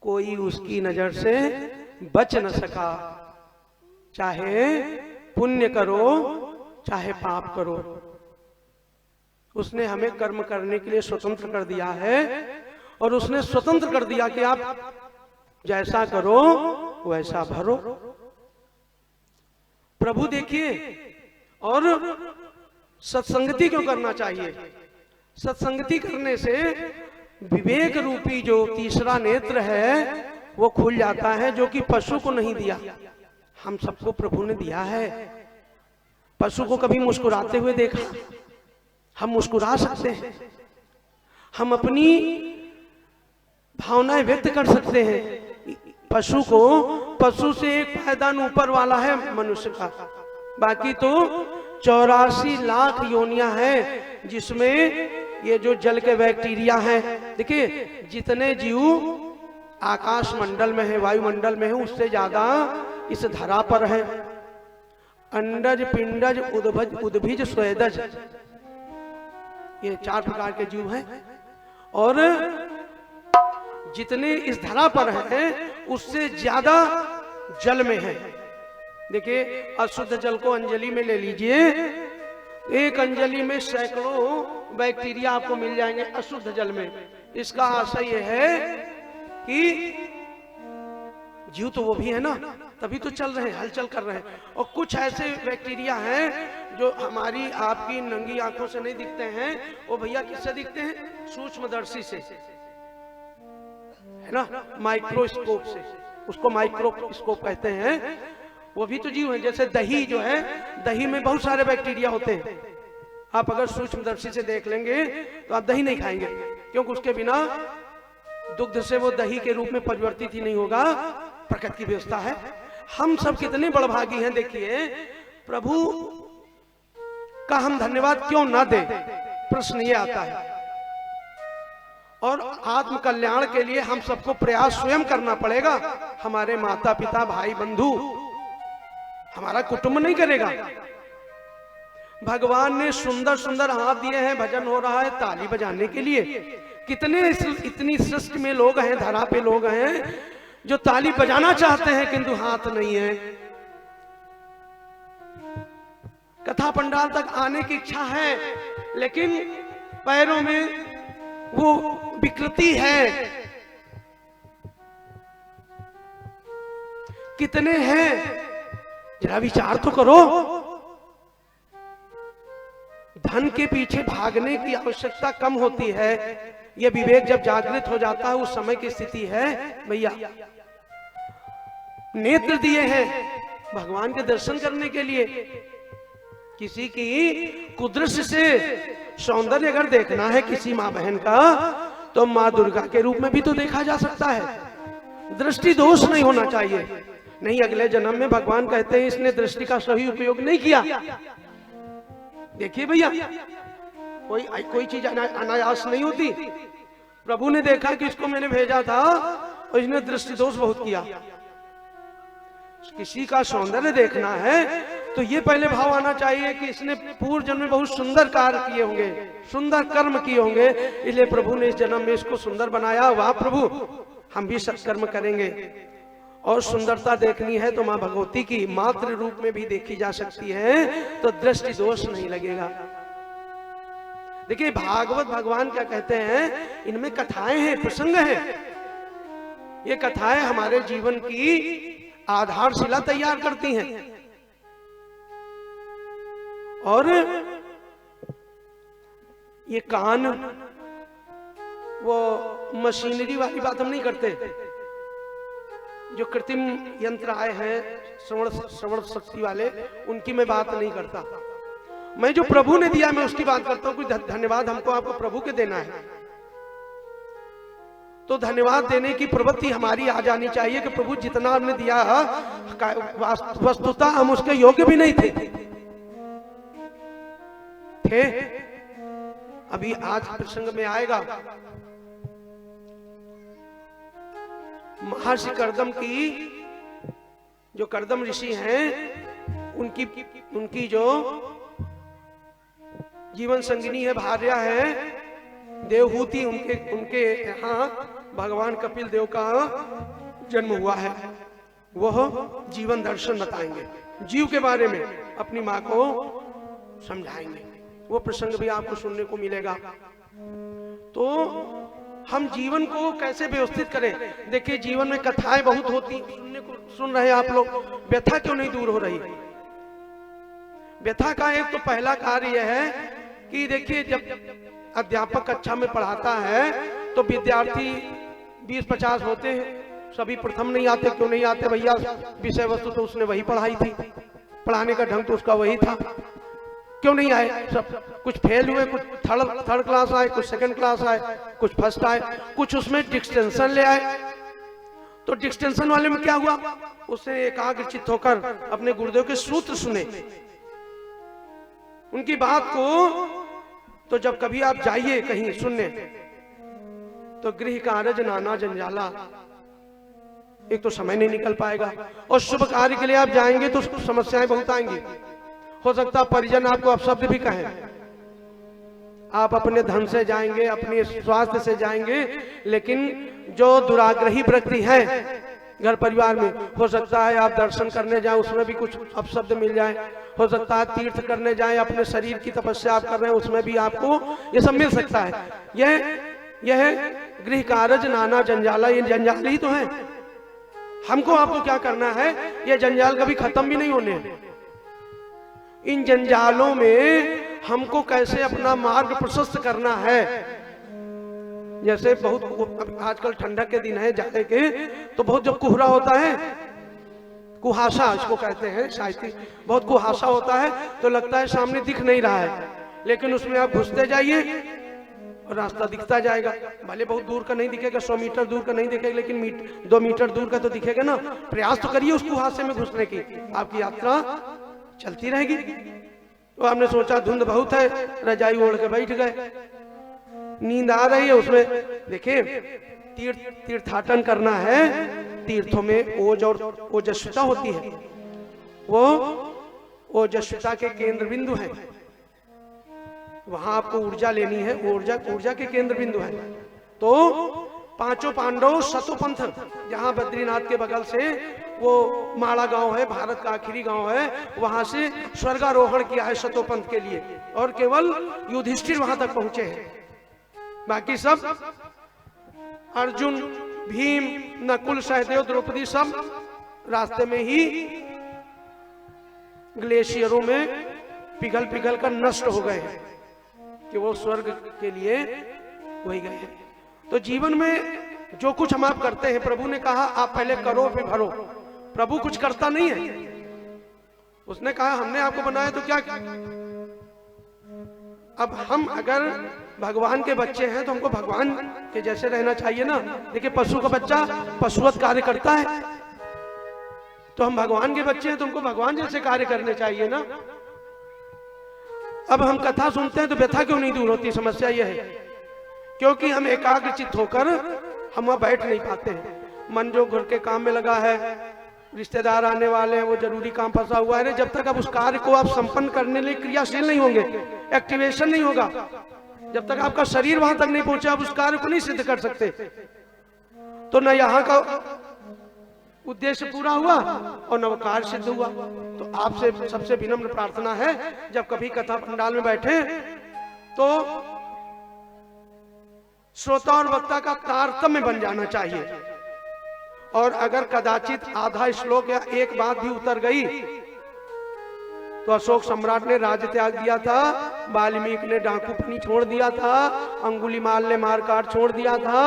कोई उसकी नजर से बच न सका। चाहे पुण्य करो चाहे पाप करो, उसने हमें कर्म करने के लिए स्वतंत्र कर दिया है। और उसने स्वतंत्र कर दिया कि आप जैसा करो वैसा भरो। प्रभु देखिए, और सत्संगति क्यों करना चाहिए? सत्संगति करने से विवेक रूपी जो तीसरा नेत्र है वो खुल जाता है, जो कि पशु को नहीं दिया, हम सबको प्रभु ने दिया है। पशु को कभी मुस्कुराते हुए देखा? हम मुस्कुरा सकते हैं, हम अपनी भावनाएं व्यक्त कर सकते हैं। पशु से एक पायदान ऊपर वाला है मनुष्य का, बाकी तो 84 लाख योनियां हैं जिसमें ये जो जल के बैक्टीरिया हैं। देखिए, जितने जीव आकाश मंडल में है, वायुमंडल में है, उससे ज्यादा इस धरा पर है। अंडज, पिंडज, उद्भिज, स्वेदज, ये 4 प्रकार के जीव हैं। और जितने इस धरा पर हैं उससे ज्यादा जल में है। देखिए, अशुद्ध जल को अंजलि में ले लीजिए, एक अंजलि में सैकड़ों बैक्टीरिया आपको मिल जाएंगे अशुद्ध जल में। इसका आशय यह है कि जीव तो वो भी है ना, तभी तो चल रहे हैं, हलचल कर रहे हैं। और कुछ ऐसे बैक्टीरिया हैं जो हमारी आपकी नंगी आंखों से नहीं दिखते हैं, वो भैया किससे दिखते हैं? सूक्ष्मदर्शी से, है ना, माइक्रोस्कोप से, उसको माइक्रोस्कोप कहते हैं। वो भी तो जीव है। जैसे दही जो है, दही में बहुत सारे बैक्टीरिया होते हैं। आप अगर सूक्ष्मदर्शी से देख लेंगे तो आप दही नहीं खाएंगे, क्योंकि उसके बिना दुग्ध से वो दही के रूप में परिवर्तित ही नहीं होगा। प्रकृति की व्यवस्था है। हम सब कितने बड़भागी हैं। देखिए, प्रभु का हम धन्यवाद क्यों ना दें, प्रश्न ये आता है। और आत्म कल्याण के लिए हम सबको प्रयास स्वयं करना पड़ेगा। हमारे माता पिता, भाई बंधु, हमारा कुटुंब नहीं करेगा। भगवान ने सुंदर सुंदर हाथ दिए हैं, भजन हो रहा है ताली बजाने के लिए। कितने इतनी सृष्टि में लोग हैं, धरा पे लोग हैं जो ताली बजाना चाहते हैं किंतु हाथ नहीं है। कथा पंडाल तक आने की इच्छा है लेकिन पैरों में वो विकृति है। कितने हैं, जरा विचार तो करो। धन के पीछे भागने की आवश्यकता कम होती है। यह विवेक जब जागृत हो जाता है, उस समय की स्थिति है। भैया, नेत्र दिए हैं भगवान के दर्शन करने के लिए। किसी की कुदृष्टि से सौंदर्य अगर देखना है किसी माँ बहन का, तो माँ दुर्गा के रूप में भी तो देखा जा सकता है। दृष्टि दोष नहीं होना चाहिए। नहीं, अगले जन्म में भगवान कहते हैं इसने दृष्टि का सही उपयोग नहीं किया। देखिए भैया, कोई चीज अनायास नहीं होती। प्रभु ने देखा कि इसको मैंने भेजा था और इसने दृष्टि दोष बहुत किया। किसी का सौंदर्य देखना है तो ये पहले भाव आना चाहिए कि इसने पूर्व जन्म में बहुत सुंदर कार्य किए होंगे, सुंदर कर्म किए होंगे, इसलिए प्रभु ने इस जन्म में इसको सुंदर बनाया। वाह प्रभु, हम भी सत्कर्म करेंगे। और सुंदरता देखनी है तो माँ भगवती की मातृ रूप में भी देखी जा सकती है, तो दृष्टि दोष नहीं लगेगा। देखिए, भागवत भगवान क्या कहते हैं, इनमें कथाएं हैं, प्रसंग हैं। ये कथाएं हमारे जीवन की आधारशिला तैयार करती हैं। और ये कान, वो मशीनरी वाली बात हम नहीं करते। जो कृत्रिम यंत्र आए हैं श्रवण शक्ति वाले, उनकी मैं बात नहीं करता। मैं जो प्रभु ने दिया मैं उसकी बात करता हूं। कोई धन्यवाद हमको आपको प्रभु के देना है तो धन्यवाद देने की प्रवृत्ति हमारी आ जानी चाहिए कि प्रभु जितना हमने दिया, वस्तुतः हम उसके योग्य भी नहीं थे। अभी आज प्रसंग में आएगा, महर्षि कर्दम की, जो कर्दम ऋषि हैं, उनकी जो जीवन संगिनी है, भार्या है देवहूति, उनके यहाँ भगवान कपिल देव का जन्म हुआ है, वह जीवन दर्शन बताएंगे, जीव के बारे में अपनी माँ को समझाएंगे। वो प्रसंग भी आपको सुनने को मिलेगा। तो हम जीवन को कैसे व्यवस्थित करें? देखिए, जीवन में कथाएं बहुत होती, सुन रहे आप लोग, व्यथा क्यों नहीं दूर हो रही? व्यथा का एक तो पहला कार्य यह है कि देखिए, जब अध्यापक कक्षा में पढ़ाता है तो विद्यार्थी 20-50 होते हैं, सभी प्रथम नहीं आते। क्यों नहीं आते भैया? विषय वस्तु तो उसने वही पढ़ाई थी, पढ़ाने का ढंग तो उसका वही था। क्यों नहीं आए? सब कुछ फेल हुए, कुछ थर्ड क्लास आए, कुछ सेकंड क्लास आए, कुछ फर्स्ट आए, कुछ उसमें डिस्टिंक्शन ले आए। तो डिस्टिंक्शन वाले में क्या हुआ? उसने एकाग्रचित्त होकर अपने गुरुदेव के सूत्र सुने, उनकी बात को। तो जब कभी आप जाइए कहीं सुनने, तो गृह कारज नाना जंजाला, एक तो समय नहीं निकल पाएगा, और शुभ कार्य के लिए आप जाएंगे तो समस्याएं बहुत आएंगी। हो सकता है परिजन आपको अपशब्द भी कहें, आप अपने धन से जाएंगे, अपने स्वास्थ्य से जाएंगे, लेकिन जो दुराग्रही व्यक्ति है घर परिवार में, हो सकता है आप दर्शन करने जाएं, उसमें भी कुछ अपशब्द मिल जाए। हो सकता है तीर्थ करने जाएं, अपने शरीर की तपस्या आप कर रहे हैं, उसमें भी आपको ये सब मिल सकता है। यह गृह कारज नाना जंजाला, ये जंजाल ही तो है। हमको आपको क्या करना है? ये जंजाल कभी खत्म भी नहीं होने। इन जंजालों में हमको कैसे अपना मार्ग प्रशस्त करना है। जैसे बहुत आजकल ठंडक के दिन है जाने के, तो बहुत जब कोहरा होता है, कुहासा इसको कहते हैं साहित्यिक, बहुत कुहासा होता है, तो लगता है सामने दिख नहीं रहा है, लेकिन उसमें आप घुसते जाइए और रास्ता दिखता जाएगा। भले बहुत दूर का नहीं दिखेगा, 100 मीटर दूर का नहीं दिखेगा, लेकिन 2 मीटर दूर का तो दिखेगा ना। प्रयास तो करिए उस कुहासे में घुसने की, आपकी यात्रा चलती रहेगी। तो आपने सोचा धुंध बहुत है, रजाई ओढ़ के बैठ गए, नींद आ रही है, उसमें देखिए तीर्थाटन करना है। तीर्थों में ओज और ओजस्विता होती है, वो ओजस्विता के केंद्र बिंदु है, वहां आपको ऊर्जा लेनी है, ऊर्जा के केंद्र बिंदु है। तो पांचों पांडव शतोपंथ, जहां बद्रीनाथ के बगल से वो माड़ा गांव है, भारत का आखिरी गांव है, वहां से स्वर्गारोहण किया है शतोपंथ के लिए, और केवल युधिष्ठिर वहां तक पहुंचे हैं। बाकी सब अर्जुन, भीम, नकुल, सहदेव, द्रौपदी सब रास्ते में ही ग्लेशियरों में पिघल पिघल कर नष्ट हो गए हैं कि वो स्वर्ग के लिए वही गए हैं। तो जीवन में जो कुछ हम आप करते हैं, प्रभु ने कहा आप पहले करो फिर भरो। प्रभु कुछ करता नहीं है, उसने कहा हमने आपको बनाया तो क्या। अब हम अगर भगवान के बच्चे हैं तो हमको भगवान के जैसे रहना चाहिए ना। देखिए, पशु का बच्चा पशुवत कार्य करता है, तो हम भगवान के बच्चे हैं तो हमको भगवान जैसे कार्य करने चाहिए ना। अब हम कथा सुनते हैं तो व्यथा क्यों नहीं दूर होती? समस्या यह है क्योंकि हम एकाग्रचित्त होकर हम वहां बैठ नहीं पाते हैं। मन जो घर के काम में लगा है, रिश्तेदार आने वाले हैं, वो जरूरी काम फंसा हुआ है, जब तक आप उस कार्य को आप संपन्न करने के लिए क्रियाशील नहीं होंगे, एक्टिवेशन नहीं होगा, जब तक आपका शरीर वहां तक नहीं पहुंचा, आप उस कार्य को नहीं सिद्ध कर सकते। तो न यहाँ का उद्देश्य पूरा हुआ और न वो कार्य सिद्ध हुआ। तो आपसे सबसे विनम्र प्रार्थना है, जब कभी कथा पंडाल में बैठे तो श्रोता और वक्ता का तारतम्य बन जाना चाहिए। और अगर कदाचित आधा श्लोक या एक बात भी उतर गई, तो अशोक सम्राट ने राज्य त्याग दिया था, वाल्मीकि ने डाकूपनी छोड़ दिया था, अंगुलीमाल ने मारकाट छोड़ दिया था।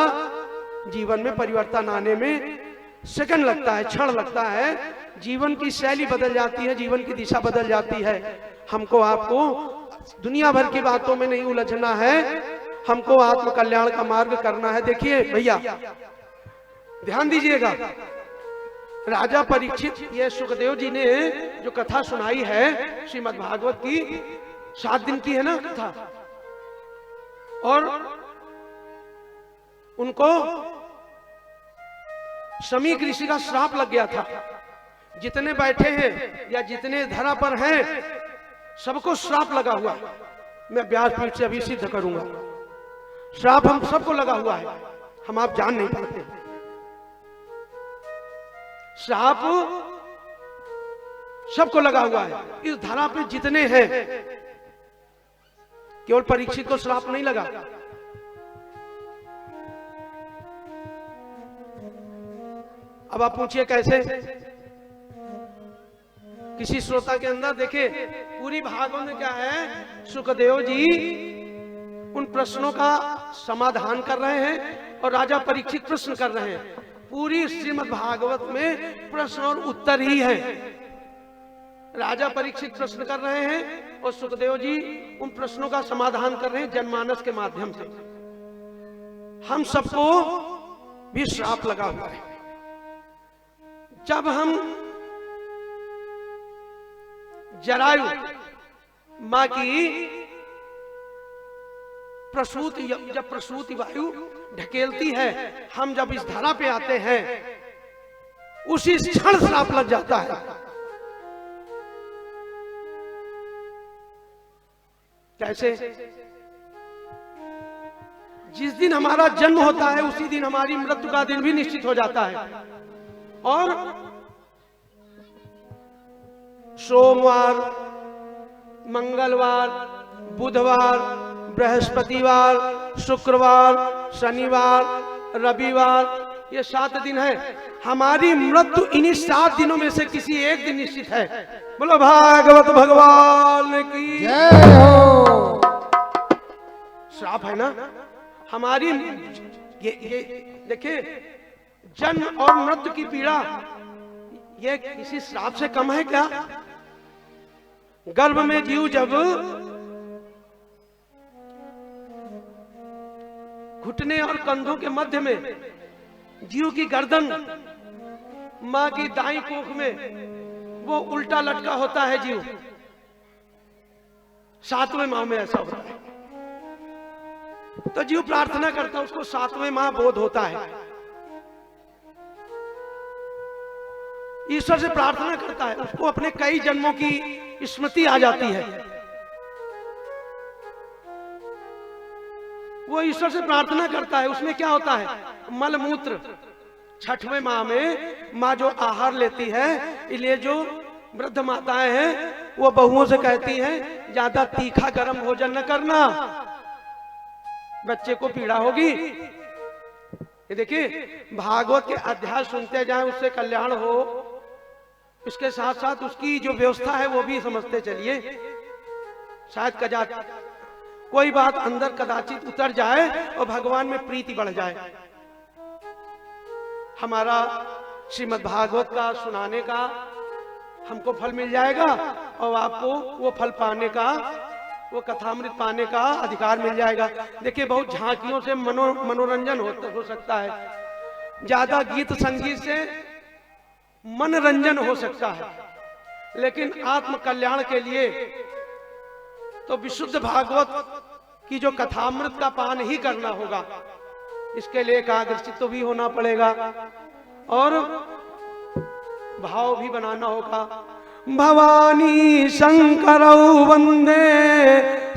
जीवन में परिवर्तन आने में सेकंड लगता है, क्षण लगता है, जीवन की शैली बदल जाती है, जीवन की दिशा बदल जाती है। हमको आपको दुनिया भर की बातों में नहीं उलझना है, हमको आत्म कल्याण का मार्ग करना है। देखिए भैया, ध्यान दीजिएगा, राजा परीक्षित, ये सुखदेव जी ने जो कथा सुनाई है श्रीमद् भागवत की, 7 दिन की है ना कथा, और उनको शमीक ऋषि का श्राप लग गया था। जितने बैठे हैं या जितने धरा पर हैं, सबको श्राप लगा हुआ। मैं व्यासपीठ से अभी सिद्ध करूंगा, श्राप हम सबको लगा हुआ है। हम आप जान नहीं पाते। श्राप सबको लगा हुआ है इस धरा पे जितने हैं, केवल परीक्षित को श्राप नहीं लगा। अब आप पूछिए कैसे? किसी श्रोता के अंदर देखे पूरी भागवत में क्या है, सुखदेव जी उन प्रश्नों का समाधान कर रहे हैं और राजा परीक्षित प्रश्न कर रहे हैं। पूरी श्रीमद् भागवत में प्रश्न और उत्तर ही है। राजा परीक्षित प्रश्न कर रहे हैं और सुखदेव जी उन प्रश्नों का समाधान कर रहे हैं जनमानस के माध्यम से। हम सबको भी श्राप लगा हुआ है। जब हम जरायु मां की प्रसूति, जब प्रसूति वायु ढकेलती है, हम जब इस धरा पे आते हैं उसी क्षण श्राप लग जाता है। कैसे? जिस दिन हमारा जन्म होता है उसी दिन हमारी मृत्यु का दिन भी निश्चित हो जाता है। और सोमवार, मंगलवार, बुधवार, बृहस्पतिवार, शुक्रवार, शनिवार, रविवार, ये 7 दिन है। हमारी मृत्यु इन्हीं 7 दिनों में से किसी एक दिन निश्चित है। बोलो भागवत भगवान की जय हो। श्राप है ना हमारी। ये देखिए, जन्म और मृत्यु की पीड़ा ये किसी श्राप से कम है क्या? गर्भ में जीव जब घुटने और कंधों के मध्य में जीव की गर्दन मां की दाईं कोख में वो उल्टा लटका होता है जीव, 7वें माह में ऐसा होता है। तो जीव प्रार्थना करता है, उसको 7वें माह बोध होता है, ईश्वर से प्रार्थना करता है, उसको अपने कई जन्मों की स्मृति आ जाती है। वो ईश्वर से प्रार्थना करता है। उसमें क्या होता है? मलमूत्र। 6वें माह में माँ जो आहार लेती है, इसलिए जो वृद्ध माताएं हैं वो बहुओं से कहती हैं ज्यादा तीखा गर्म भोजन न करना, बच्चे को पीड़ा होगी। ये देखिए, भागवत के अध्याय सुनते जाएं, उससे कल्याण हो। इसके साथ साथ उसकी जो व्यवस्था है वो भी समझते चलिए। शायद कोई बात अंदर कदाचित उतर जाए और भगवान में प्रीति बढ़ जाए। हमारा श्रीमद् भागवत का सुनाने का हमको फल मिल जाएगा और आपको वो फल पाने का, वो कथामृत पाने का अधिकार मिल जाएगा। देखिए, बहुत झांकियों से मनोरंजन हो सकता है, ज्यादा गीत संगीत से मनोरंजन हो सकता है, लेकिन आत्म कल्याण के लिए तो विशुद्ध भागवत की जो कथामृत का पान ही करना होगा। इसके लिए एकाग्रचित्त भी होना पड़ेगा और भाव भी बनाना होगा। भवानी शंकरौ वंदे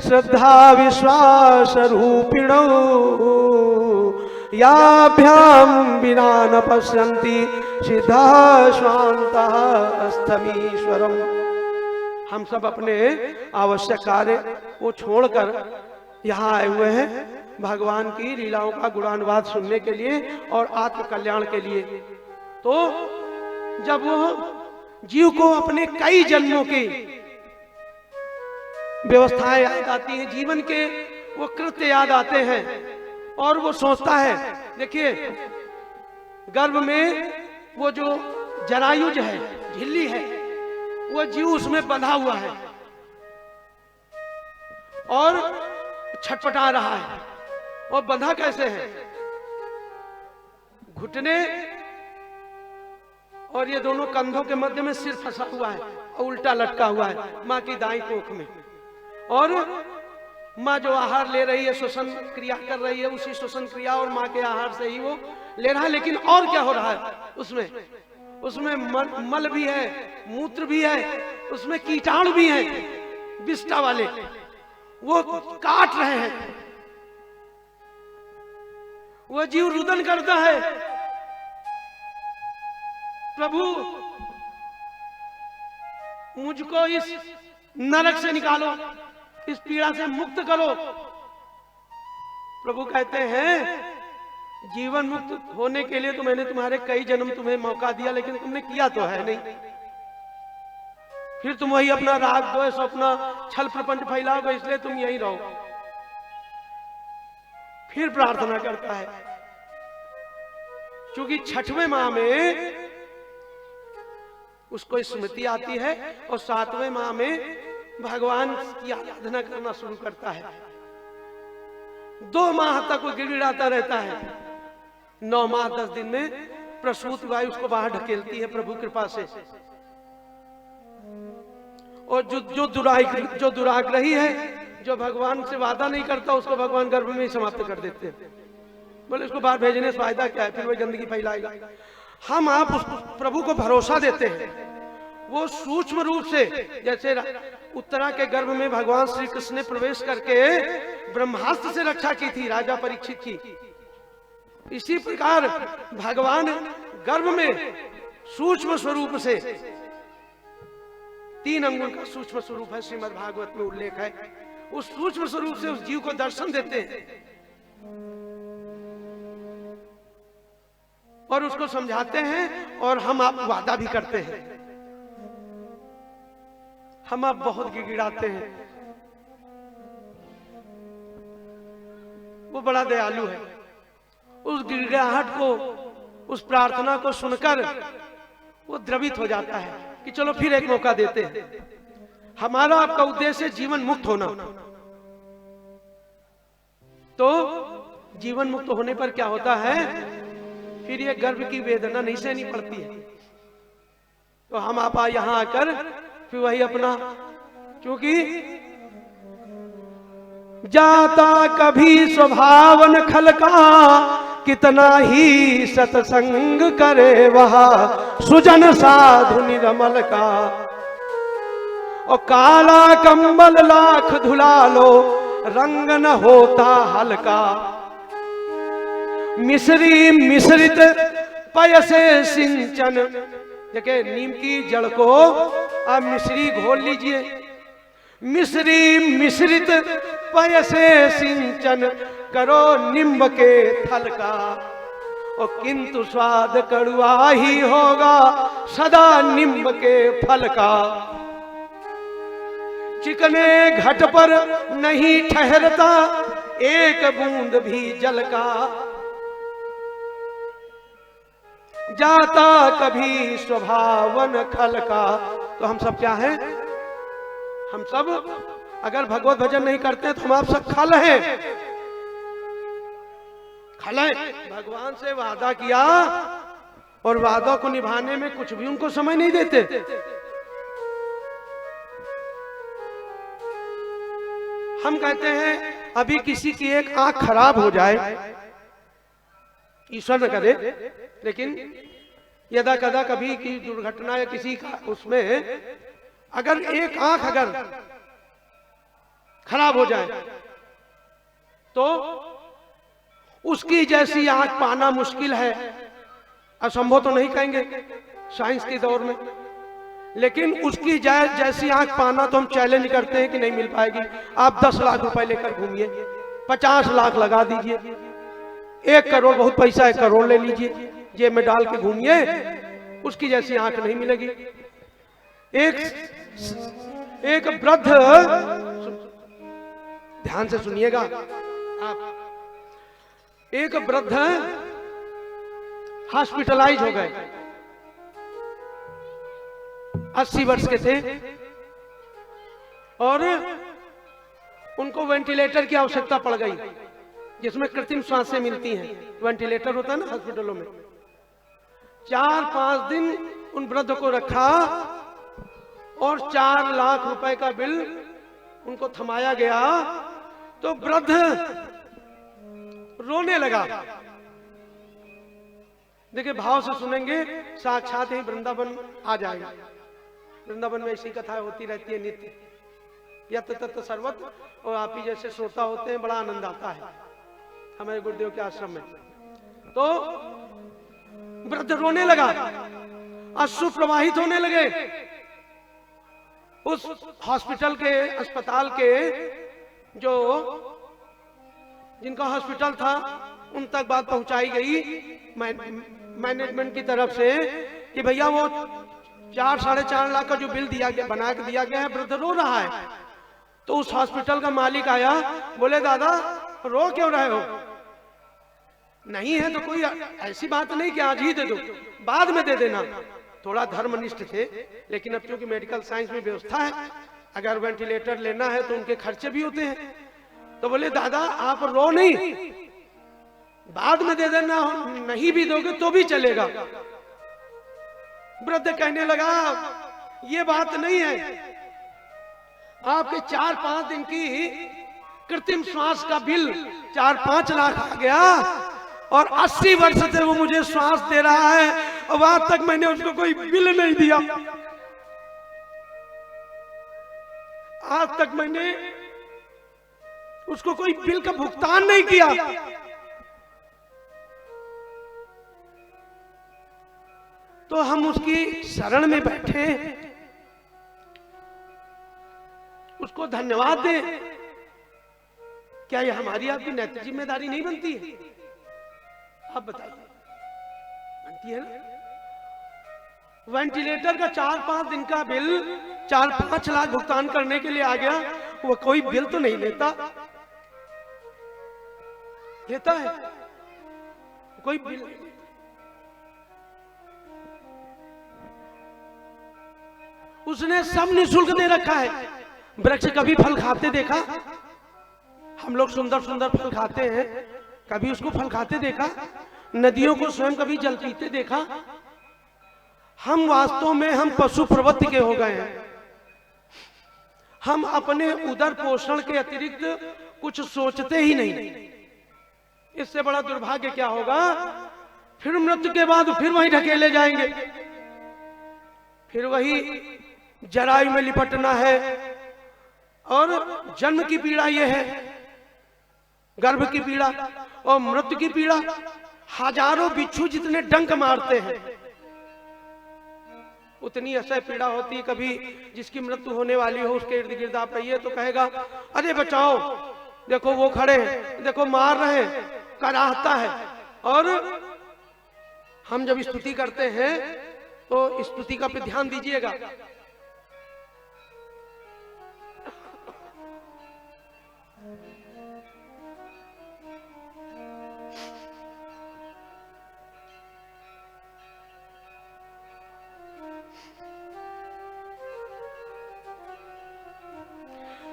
श्रद्धा विश्वास रूपिणौ, याभ्याम विना न पश्यन्ति सिद्धा स्वान्तः अस्थमीश्वरम्। हम सब अपने आवश्यक कार्य को छोड़कर यहाँ आए हुए हैं भगवान की लीलाओं का गुणानुवाद सुनने के लिए और आत्म कल्याण के लिए। तो जब वो जीव को अपने कई जन्मों की व्यवस्थाएं याद आती हैं, जीवन के वो कृत्य याद आते हैं और वो सोचता है, देखिए गर्भ में वो जो जरायुज है, झिल्ली है, वो जीव उसमें बंधा हुआ है और छटपटा रहा है। और बंधा कैसे है? घुटने और ये दोनों कंधों के मध्य में सिर फंसा हुआ है और उल्टा लटका हुआ है मां की दाईं कोख में। और माँ जो आहार ले रही है, श्वसन क्रिया कर रही है, उसी श्वसन क्रिया और माँ के आहार से ही वो ले रहा है। लेकिन और क्या हो रहा है? उसमें मल भी है, मूत्र भी है, उसमें कीटाणु भी है, विष्ठा वाले, वो काट रहे हैं। वह जीव रुदन करता है, प्रभु मुझको इस नरक से निकालो, इस पीड़ा से मुक्त करो। प्रभु कहते हैं जीवन मुक्त होने के लिए तो मैंने तुम्हारे कई जन्म तुम्हें मौका दिया, लेकिन तुमने किया तो है नहीं। फिर तुम वही अपना राग द्वेष, अपना छल प्रपंच फैलाओगे, इसलिए तुम यहीं रहो। फिर प्रार्थना करता है, क्योंकि छठवें माह में उसको स्मृति आती है और सातवें माह में भगवान की आराधना करना शुरू करता है। 2 माह तक वो गिड़गिड़ाता रहता है। 9 माह 10 दिन में प्रसूति वायु उसको बाहर ढकेलती है प्रभु कृपा से। और जो दुराग्रही है, जो भगवान से वादा नहीं करता, उसको भगवान गर्भ में ही समाप्त कर देते हैं। बोले इसको बाहर भेजने से फायदा क्या है, फिर वह गंदगी फैलाएगा। हम आप उस प्रभु को भरोसा देते हैं। वो सूक्ष्म रूप से, जैसे उत्तरा के गर्भ में भगवान श्री कृष्ण ने प्रवेश करके ब्रह्मास्त्र से रक्षा की थी राजा परीक्षित की, इसी प्रकार भगवान गर्भ में सूक्ष्म स्वरूप से 3 अंगुल का सूक्ष्म स्वरूप है, श्रीमद् भागवत में उल्लेख है। उस सूक्ष्म स्वरूप से उस जीव को दर्शन देते हैं और उसको समझाते हैं, और हम आप वादा भी करते हैं। हम आप बहुत गिड़गिड़ाते हैं, वो बड़ा दयालु है। उस गिड़गिड़ाहट को, उस प्रार्थना को सुनकर वो द्रवित हो जाता है कि चलो फिर एक मौका देते हैं। हमारा आपका उद्देश्य जीवन मुक्त होना, तो जीवन मुक्त होने पर क्या होता है, फिर ये गर्भ की वेदना नहीं सहनी पड़ती है। तो हम आप यहां आकर फिर वही अपना, क्योंकि जाता कभी स्वभावन खल का, कितना ही सत्संग करे वह सुजन साधु निरमल का। और काला कंबल लाख धुला लो, रंग न होता हल्का। मिश्री मिश्रित पय से सिंचन, देखिए नीम की जड़ को आप मिश्री घोल लीजिए। मिश्री मिश्रित पय से सिंचन, करो निम्ब के थल का। और किंतु स्वाद कड़वा ही होगा सदा निम्ब के फल का। चिकने घट पर नहीं ठहरता एक बूंद भी जल का। जाता कभी स्वभावन खल का। तो हम सब क्या हैं, हम सब अगर भगवत भजन नहीं करते हैं तो हम आप सब खल हैं। खल हैं, भगवान से वादा किया और वादा को निभाने में कुछ भी उनको समय नहीं देते। हम कहते हैं अभी किसी की एक आंख खराब हो जाए, ईश्वर न करे, लेकिन यदा कदा कभी की दुर्घटना या किसी का उसमें अगर एक आंख अगर खराब हो जाए तो उसकी जैसी आंख पाना मुश्किल है। असंभव तो नहीं कहेंगे साइंस के दौर में, लेकिन उसकी जैसी आंख पाना तो हम चैलेंज करते हैं कि नहीं मिल पाएगी। आप 10 लाख रुपए लेकर घूमिए, 50 लाख लगा दीजिए, 1 करोड़ बहुत पैसा, 1 करोड़ ले लीजिए, जेब में डाल के घूमिए, उसकी जैसी आंख नहीं मिलेगी। एक वृद्ध, ध्यान से सुनिएगा आप, एक वृद्ध हॉस्पिटलाइज हो गए, 80 वर्ष के थे और उनको वेंटिलेटर की आवश्यकता पड़ गई, जिसमें कृत्रिम सांसें मिलती हैं। वेंटिलेटर होता है ना हॉस्पिटलों में। 4-5 दिन उन वृद्ध को रखा और 4 लाख रुपए का बिल उनको थमाया गया। तो वृद्ध रोने लगा। देखिए भाव से सुनेंगे साक्षात ही वृंदावन आ जाएगा। वृंदावन में ऐसी कथाएं होती रहती है नित्य, यत तत् सर्वत्र, और आप ही जैसे श्रोता होते हैं, बड़ा आनंद आता है हमारे गुरुदेव के आश्रम में। तो वृद्ध रोने लगा, अश्रु प्रवाहित होने लगे। उस हॉस्पिटल के, अस्पताल के जो जिनका हॉस्पिटल था उन तक बात पहुंचाई गई मैनेजमेंट की तरफ से कि भैया वो 4-4.5 लाख का जो बिल दिया गया, बना के दिया गया है, वृद्ध रो रहा है। तो उस हॉस्पिटल का मालिक आया, बोले दादा रो क्यों रहे हो? नहीं है तो कोई ऐसी बात नहीं कि आज ही दे दो, बाद में दे देना। थोड़ा धर्मनिष्ठ थे, लेकिन अब क्योंकि मेडिकल साइंस में व्यवस्था है, अगर वेंटिलेटर लेना है तो उनके खर्चे भी होते हैं। तो बोले दादा आप रो नहीं, बाद में दे देना, नहीं भी दोगे तो भी चलेगा। वृद्ध कहने लगा ये बात नहीं है, आपके 4-5 दिन की कृत्रिम श्वास का बिल 4-5 लाख आ गया और 80 वर्ष से वो मुझे श्वास दे रहा है और आज तक मैंने उसको कोई बिल नहीं दिया। आज तक मैंने उसको कोई बिल का भुगतान नहीं किया। तो हम उसकी शरण में बैठे, उसको धन्यवाद दें, क्या यह हमारी आपकी नैतिक जिम्मेदारी नहीं बनती है? आप बताइए, बनती है ना? वेंटिलेटर का 4-5 दिन का बिल 4-5 लाख भुगतान करने के लिए आ गया, वो कोई बिल तो नहीं लेता है, कोई बिल। उसने सब निःशुल्क दे रखा है। वृक्ष कभी फल खाते देखा? हम लोग सुंदर सुंदर फल खाते हैं, कभी उसको फल खाते देखा? नदियों को स्वयं कभी जल पीते देखा? हम वास्तव में हम पशु प्रवृत्ति के हो गए हैं। हम अपने उदर पोषण के अतिरिक्त कुछ सोचते ही नहीं। इससे बड़ा दुर्भाग्य क्या होगा? फिर मृत्यु के बाद फिर वहीं ढकेले जाएंगे, फिर वही जरायु में लिपटना है। और जन्म की पीड़ा यह है, गर्भ की पीड़ा और मृत्यु की पीड़ा। हजारों बिच्छू जितने डंक मारते हैं उतनी असह्य पीड़ा होती है। कभी जिसकी मृत्यु होने वाली हो उसके इर्द गिर्द आप रहिए तो कहेगा अरे बचाओ, देखो वो खड़े हैं, देखो मार रहे हैं, कराहता है। और हम जब स्तुति करते हैं तो स्तुति का पे ध्यान दीजिएगा।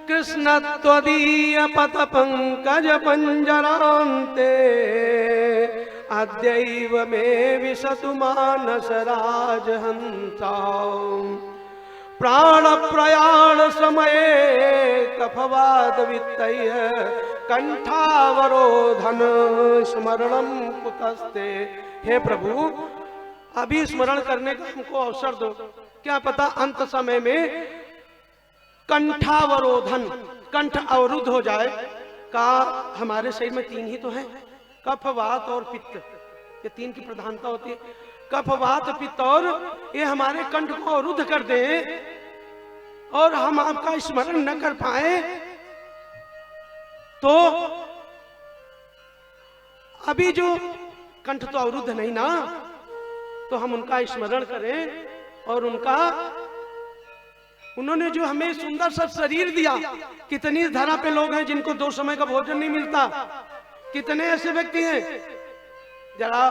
कृष्ण त्वदीय पद पंकज पंजरान्ते अद्यैव मे विशतु मानस राजहंसा प्राण प्रयाण समये कफवाद वित्तय कंठावरोधन स्मरणम कुतस्ते। हे प्रभु अभी स्मरण करने का हमको अवसर दो, क्या पता अंत समय में कंठावरोधन, कंठ अवरुद्ध हो जाए। का हमारे शरीर में 3 ही तो है, कफ वात और पित्त, ये 3 की प्रधानता होती है। कफ वात पित्त, और ये हमारे कंठ को अवरुद्ध कर दे और हम आपका स्मरण न कर पाए तो अभी जो कंठ तो अवरुद्ध नहीं ना, तो हम उनका स्मरण करें। और उन्होंने जो हमें सुंदर सा शरीर दिया, कितनी धरा पे लोग हैं जिनको 2 समय का भोजन नहीं मिलता, कितने ऐसे व्यक्ति हैं। जरा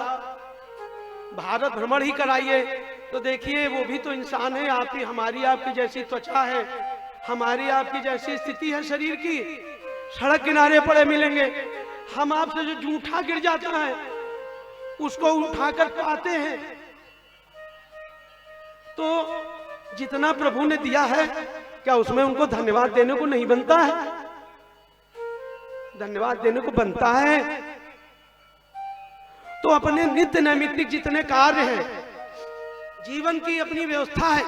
भारत भ्रमण ही कराइए तो देखिए वो भी तो इंसान है। आपकी हमारी आपकी जैसी त्वचा है, हमारी आपकी जैसी स्थिति है शरीर की। सड़क किनारे पड़े मिलेंगे, हम आपसे जो जूठा गिर जाता है उसको उठाकर पाते हैं। तो जितना प्रभु ने दिया है क्या उसमें उनको धन्यवाद देने को नहीं बनता है? धन्यवाद देने को बनता है। तो अपने नित्य नैमित्तिक जितने कार्य हैं, जीवन की अपनी व्यवस्था है,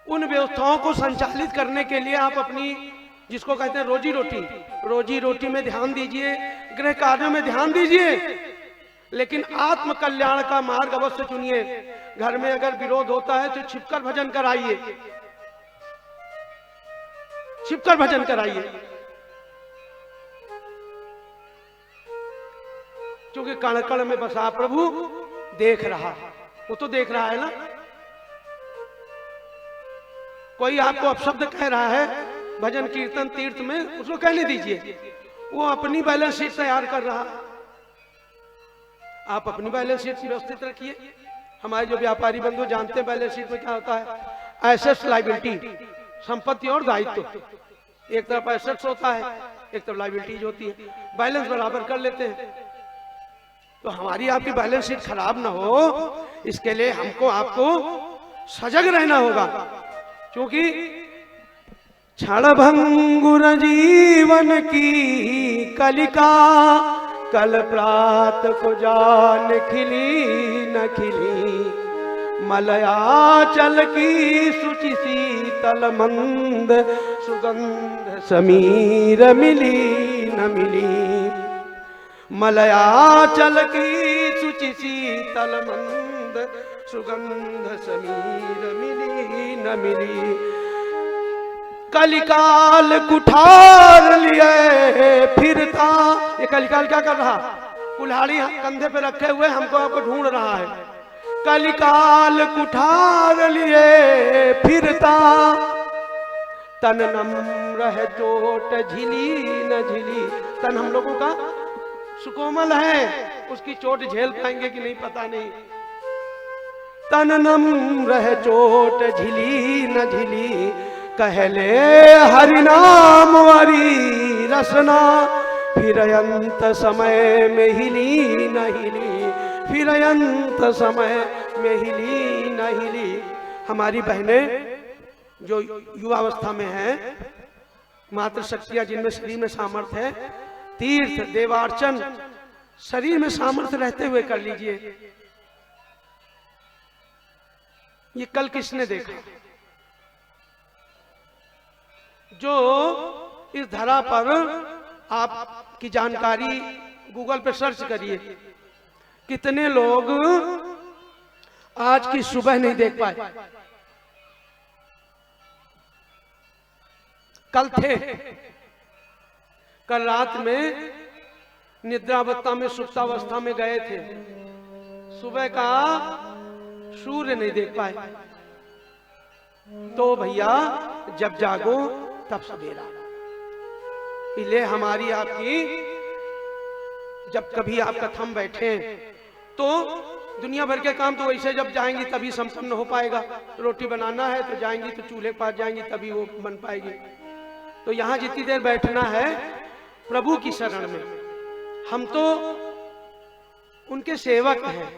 उन व्यवस्थाओं को संचालित करने के लिए आप अपनी, जिसको कहते हैं रोजी रोटी में ध्यान दीजिए। गृह कार्यों में ध्यान दीजिए, लेकिन आत्म कल्याण का मार्ग अवश्य चुनिए। घर में अगर विरोध होता है तो छिपकर भजन कराइए, छिपकर भजन कराइए, क्योंकि कण कण में बसा प्रभु देख रहा, वो तो देख रहा है ना। कोई आपको अपशब्द कह रहा है भजन कीर्तन तीर्थ में, उसको कहने दीजिए, वो अपनी बैलेंस शीट तैयार कर रहा। आप अपनी बैलेंस शीट व्यवस्थित रखिए। हमारे जो व्यापारी बंधु जानते हैं बैलेंस शीट में क्या होता है, एसेट्स लायबिलिटी, संपत्ति और दायित्व। एक तरफ एसेट्स होता है, एक तरफ लायबिलिटीज होती है, बैलेंस बराबर कर लेते हैं। तो हमारी आपकी बैलेंस शीट खराब ना हो, इसके लिए हमको आपको सजग रहना होगा, क्योंकि क्षणभंगुर जीवन की कलिका कल प्रात को जान खिली न खिली। मलयाचल की शुचि शीतल मंद सुगंध समीर मिली न मिली। मलयाचल की शुचि शीतल मंद सुगंध समीर मिली न मिली। कलिकाल कुठार लिए फिरता, ये कलिकाल क्या कर रहा, कुल्हाड़ी कंधे पे रखे हुए हमको आपको ढूंढ रहा है। कलिकाल कुठार लिए फिरता, तन नम्र है चोट झिली न झिली। तन हम लोगों का सुकोमल है, उसकी चोट झेल पाएंगे कि नहीं पता नहीं। तन नम्र है चोट झिली न झिली। कहले हरिनाम वारी रसना, फिर अंत समय में हिली न हिली। फिर अंत समय में हिली न हिली। हमारी बहनें जो युवावस्था में हैं, मातृ शक्तियां जिनमें शरीर में सामर्थ्य है, तीर्थ देवार्चन शरीर में सामर्थ्य रहते हुए कर लीजिए। ये कल किसने देखा? जो इस धरा पर आपकी जानकारी गूगल पे सर्च करिए, कितने लोग आज की सुबह नहीं देख पाए। कल थे, कल रात में निद्रावस्था में सुप्तावस्था में गए थे, सुबह का सूर्य नहीं देख पाए। तो भैया जब जागो तब सवेरा। इसलिए हमारी आपकी जब कभी आपका थम बैठे तो दुनिया भर के काम तो वैसे जब जाएंगी तभी संपन्न हो पाएगा। रोटी बनाना है तो जाएंगी तो चूल्हे के पास जाएंगी तभी वो बन पाएगी। तो यहाँ जितनी देर बैठना है प्रभु की शरण में, हम तो उनके सेवक हैं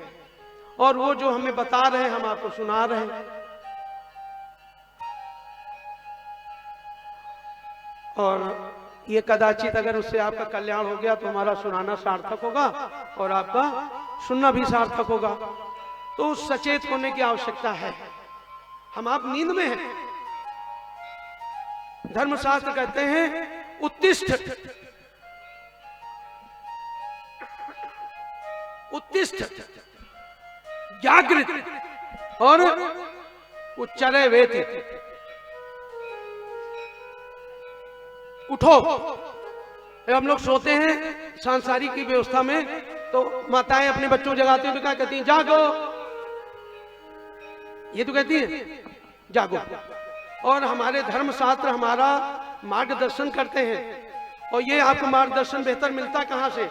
और वो जो हमें बता रहे हैं हम आपको सुना रहे हैं। और ये कदाचित अगर उससे आपका कल्याण हो गया तो हमारा सुनाना सार्थक होगा और आपका सुनना भी सार्थक होगा। तो सचेत होने की आवश्यकता है। हम आप नींद में हैं। धर्मशास्त्र कहते हैं उत्तिष्ठ, उत्तिष्ठ जागृत और उच्चरे वेति, उठो। हम लोग सोते हैं सांसारिक की व्यवस्था में, तो माताएं अपने बच्चों जगाती हैं तो क्या कहती हैं? जागो। ये तो कहती है जागो। और हमारे धर्मशास्त्र हमारा मार्गदर्शन करते हैं। और ये आपको मार्गदर्शन बेहतर मिलता कहां से?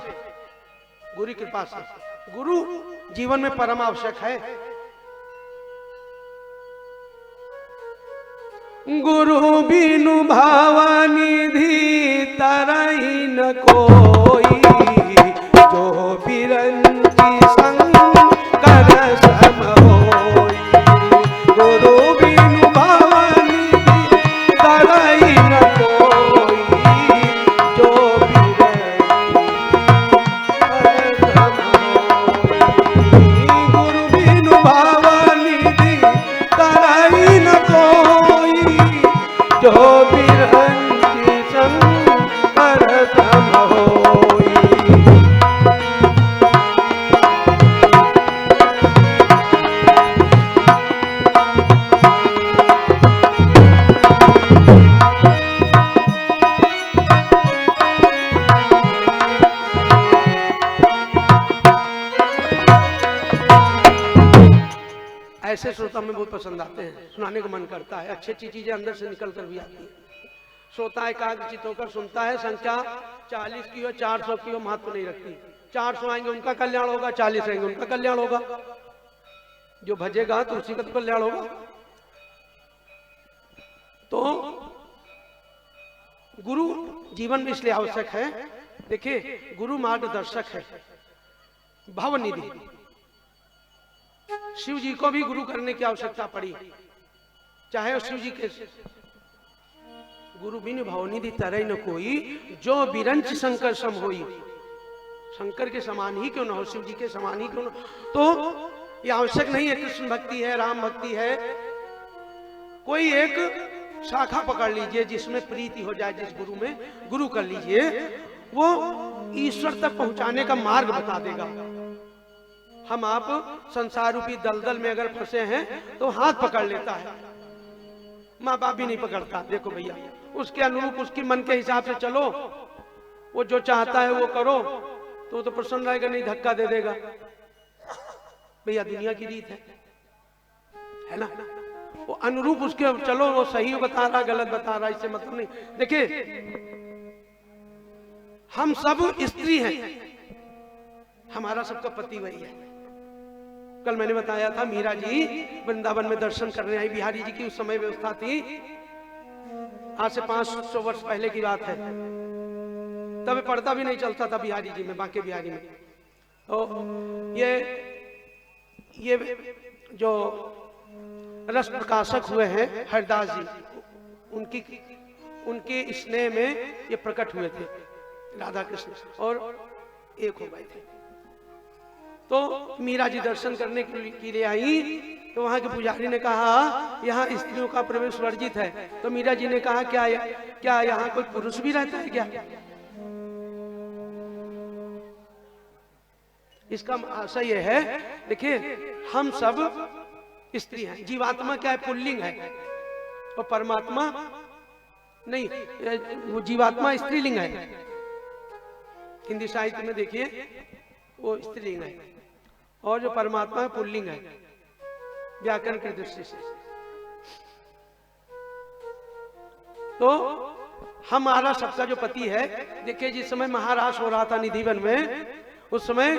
गुरु की कृपा से। गुरु जीवन में परम आवश्यक है। गुरु बिनु भावनिधि तरई न कोई, जो बिरंची संग कर सम होई। गुरु बिनु भावनिधि तरई न कोई, जो बिरंची कर सम होई। गुरु बिनु भावनिधि तरई न कोई, जो बिरंची संग कर सम होई। ऐसे श्रोता में बहुत पसंद आते हैं, सुनाने का मन करता है, अच्छी अच्छी चीजें अंदर से निकल कर भी आती है। श्रोता एकाग्रचित होकर सुनता है, संख्या 40 की हो 400 की हो महत्व नहीं रखती। 400 आएंगे उनका कल्याण होगा, 40 आएंगे उनका कल्याण होगा, जो भजेगा तो उसी का तो कल्याण होगा। तो गुरु जीवन में इसलिए आवश्यक है। देखिए गुरु मार्गदर्शक है, भवनिधि। शिव जी को भी गुरु करने की आवश्यकता पड़ी, चाहे वो शिव जी के गुरु बिन भवनिधि तरह न कोई, जो बिरंच शंकर सम होई। शंकर के समान ही क्यों ना हो, शिव जी के समान ही क्यों ना। तो ये आवश्यक नहीं है कृष्ण भक्ति है, राम भक्ति है, कोई एक शाखा पकड़ लीजिए जिसमें प्रीति हो जाए, जिस गुरु में गुरु कर लीजिए, वो ईश्वर तक पहुंचाने का मार्ग बता देगा। हम आप संसार रूपी दलदल में अगर फंसे हैं तो हाथ पकड़ लेता है, माँ बाप भी नहीं पकड़ता। देखो भैया, उसके अनुरूप उसकी मन के हिसाब से चलो, वो जो चाहता है वो करो, तो प्रसन्न रहेगा, नहीं धक्का दे देगा। भैया दुनिया की रीत है ना, वो अनुरूप उसके चलो, वो सही बता रहा गलत बता रहा, इससे मतलब नहीं। देखिए हम सब स्त्री हैं, हमारा सबका पति वही है। कल मैंने बताया था मीरा जी वृंदावन में दर्शन करने आई, बिहारी जी की उस समय व्यवस्था थी, आज से 500 वर्ष पहले की बात है। तब पर्दा भी नहीं चलता था बिहारी जी में, बांके बिहारी में। तो ये जो रस प्रकाशक हुए हैं हरिदास जी, उनके स्नेह में ये प्रकट हुए थे राधा कृष्ण, और एक हो गए थे। तो मीरा जी दर्शन करने के लिए आई, तो वहां के पुजारी ने कहा यहाँ स्त्रियों का प्रवेश वर्जित है। तो मीरा जी ने कहा क्या यहाँ कोई पुरुष भी रहता है क्या? इसका आशय यह है, देखिए हम सब स्त्री हैं, जीवात्मा क्या है, पुल्लिंग है, और परमात्मा नहीं, वो जीवात्मा स्त्रीलिंग है। हिंदी साहित्य में देखिए वो स्त्रीलिंग है, और जो परमात्मा है पुल्लिंग है, व्याकरण की दृष्टि से। तो हमारा सबका जो पति है, देखिए जिस समय महारास हो रहा था निधिवन में, उस समय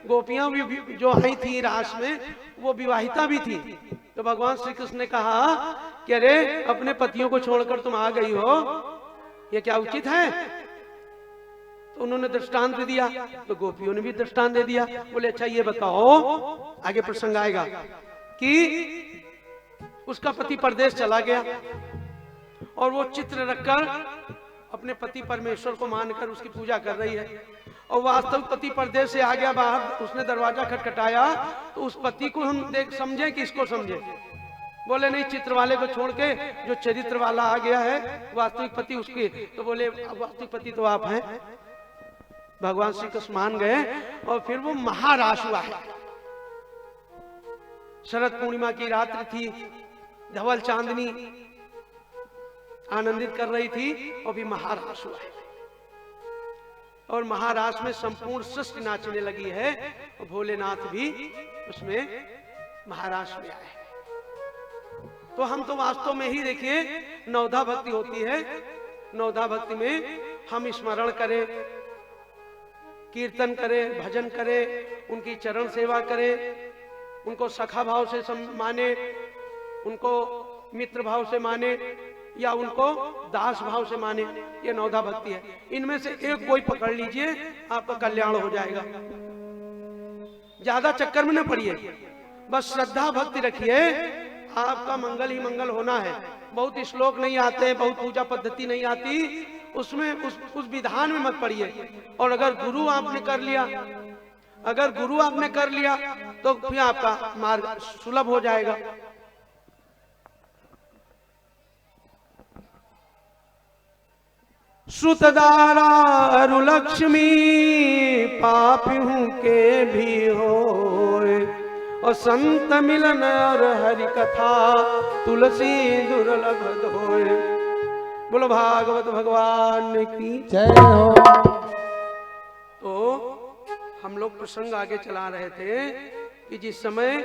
गोपियां भी जो आई थी रास में, वो विवाहिता भी थी। तो भगवान श्री कृष्ण ने कहा कि अरे अपने पतियों को छोड़कर तुम आ गई हो, ये क्या उचित है? तो उन्होंने दृष्टांत दिया, तो गोपियों ने भी दृष्टांत दे दिया। बोले अच्छा ये बताओ, आगे प्रसंग आएगा कि उसका पति परदेश चला गया, और वो चित्र रखकर अपने पति परमेश्वर को मानकर उसकी पूजा कर रही है, और वास्तविक पति परदेश से आ गया बाहर, उसने दरवाजा खटखटाया, तो उस पति को हम देख समझे कि इसको समझे? बोले नहीं, चित्र वाले को छोड़ के जो चरित्र वाला आ गया है, वास्तविक पति उसके। तो बोले वास्तविक पति तो आप हैं। भगवान श्री कृष्ण मान गए, और फिर वो महारास हुआ है। शरद पूर्णिमा की रात्रि थी, धवल चांदनी आनंदित कर रही थी, और भी महारास हुआ है, और महारास में संपूर्ण सृष्टि नाचने लगी है, और भोलेनाथ भी उसमें महारास में आए। तो हम तो वास्तव में ही देखिए नवधा भक्ति होती है, नवधा भक्ति में हम स्मरण करें, कीर्तन करें, भजन करें, उनकी चरण सेवा करें, उनको सखा भाव से माने, उनको मित्र भाव से माने, या उनको दास भाव से माने, ये नवधा भक्ति है। इनमें से एक कोई पकड़ लीजिए, आपका कल्याण हो जाएगा। ज्यादा चक्कर में न पड़िए, बस श्रद्धा भक्ति रखिए, आपका मंगल ही मंगल होना है। बहुत श्लोक नहीं आते, बहुत पूजा पद्धति नहीं आती, उसमें उस विधान में मत पड़िए। और अगर गुरु आपने कर लिया, अगर गुरु आपने कर लिया, तो फिर आपका मार्ग सुलभ हो जाएगा। श्रुतदारा अरु लक्ष्मी पापियों के भी होए, और संत मिलन और हरि कथा तुलसी दुर्लभ होए। बोलो भागवत भगवान की जय हो। तो हम लोग प्रसंग आगे चला रहे थे कि जिस समय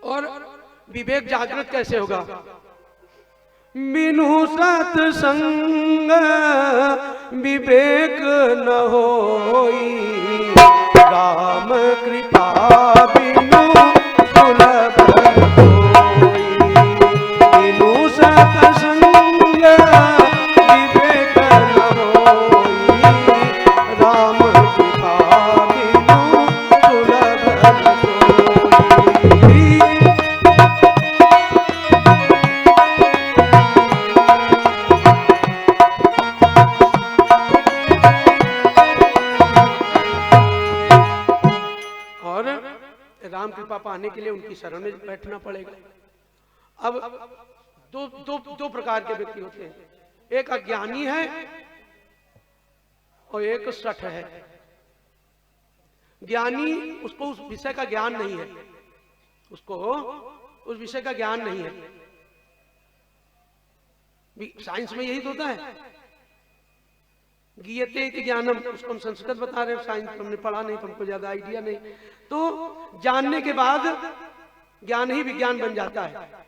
और विवेक जागृत कैसे होगा? बिनु सत्संग विवेक न होई, राम कृपा बिनु सुलभ होई। बिनु सत्संग विवेक न होई, राम कृपा बिनु सुलभ होई। राम कृपा पाने के लिए उनकी शरण में बैठना पड़ेगा। अब दो दो दो प्रकार के व्यक्ति होते हैं, एक अज्ञानी है और एक सठ है। ज्ञानी, उसको उस विषय का ज्ञान नहीं है, उसको उस विषय का ज्ञान नहीं है। साइंस में यही तो होता है, गीयते इति ज्ञानम, उसको हम संस्कृत बता रहे हैं, साइंस हमने पढ़ा नहीं तो हमको ज्यादा आइडिया नहीं। तो जानने के बाद ज्ञान ही विज्ञान बन जाता है।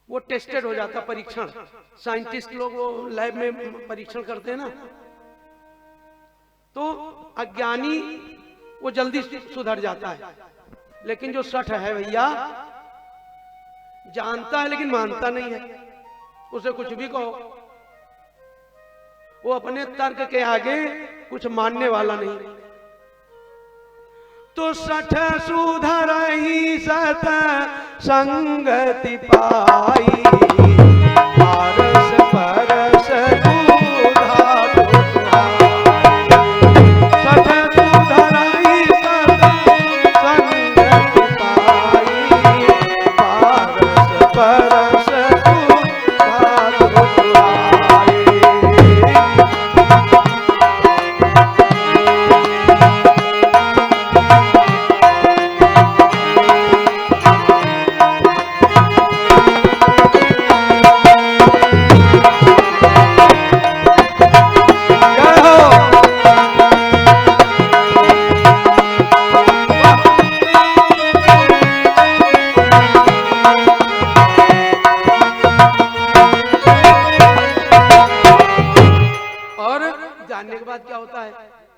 वो टेस्टेड हो जाता, परीक्षण, साइंटिस्ट लोग वो लैब में परीक्षण करते हैं ना। तो अज्ञानी वो जल्दी सुधर जाता है, लेकिन जो सठ है भैया, जानता है लेकिन मानता नहीं है। उसे कुछ भी कहो, वो अपने तर्क के आगे कुछ मानने वाला नहीं। तो सठ सुधर ही सत संगति पाई, पारस परस दूधा सठ सुधर ही सत संगति पाई, पारस परस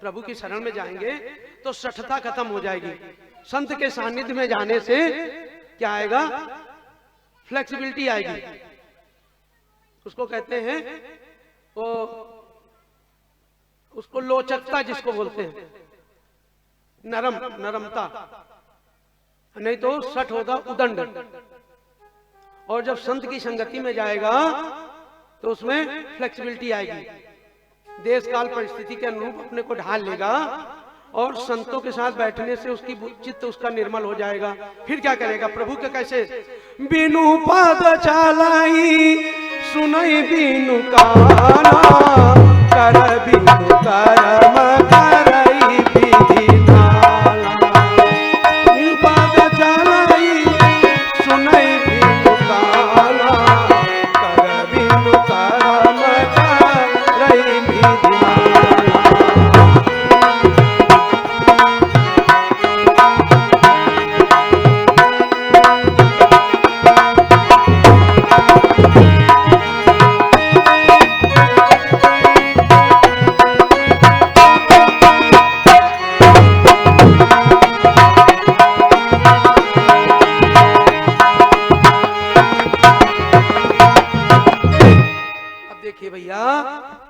प्रभु की शरण में जाएंगे तो सठता खत्म हो जाएगी। संत के सानिध्य में जाने से क्या आएगा? फ्लेक्सिबिलिटी आएगी। उसको कहते हैं, वो उसको लोचकता जिसको बोलते हैं, नरमता। नहीं तो सठ होगा उदंड। और जब संत की संगति में जाएगा तो उसमें फ्लेक्सिबिलिटी आएगी, देश काल परिस्थिति के अनुरूप अपने को ढाल लेगा और संतों के साथ बैठने से उसकी चित्त उसका निर्मल हो जाएगा। फिर क्या करेगा? प्रभु के कैसे? बिनु पद चालाई सुनई बिनु काना, कर बिनु कर्म करई विधि नाला। बिनु पद चालाई सुनई बिनु काना, कर बिनु कर्म करई विधि नाला।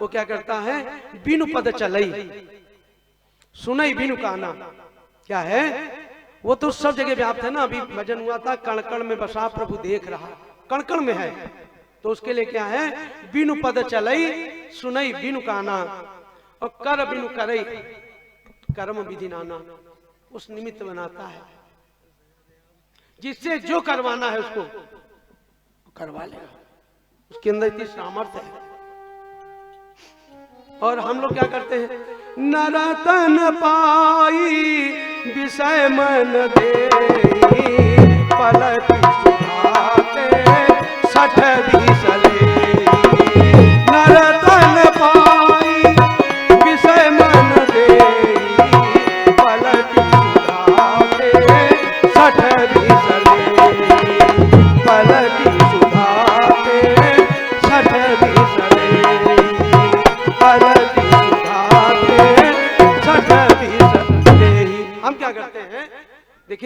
वो क्या करता है? बिनु पद चलई सुनई बिनु काना। क्या है? वो तो सब जगह व्याप्त है ना। अभी भजन हुआ था, कण कण में बसा प्रभु देख रहा, कण कण में है। तो उसके लिए क्या है? बिनु पद चलई सुनई बिनु काना, और कर बिनु करई कर्म विधि नाना। उस निमित्त बनाता है, जिससे जो करवाना है उसको करवा लेगा। उसके अंदर इतनी सामर्थ्य है। और हम लोग क्या करते हैं? नरतन पाई विषय मन दे, पलटी सुधाते सठ बीसले। नरतन पाई विषय मन दे, पलटी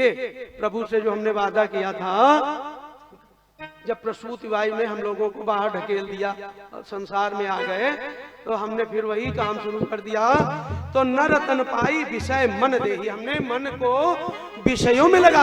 देखिए प्रभु से जो हमने वादा किया था, जब प्रसूति वायु ने हम लोगों को बाहर ढकेल दिया, संसार में आ गए, तो हमने फिर वही काम शुरू कर दिया। तो न रतन पाई विषय मन देही, हमने मन को विषयों में लगा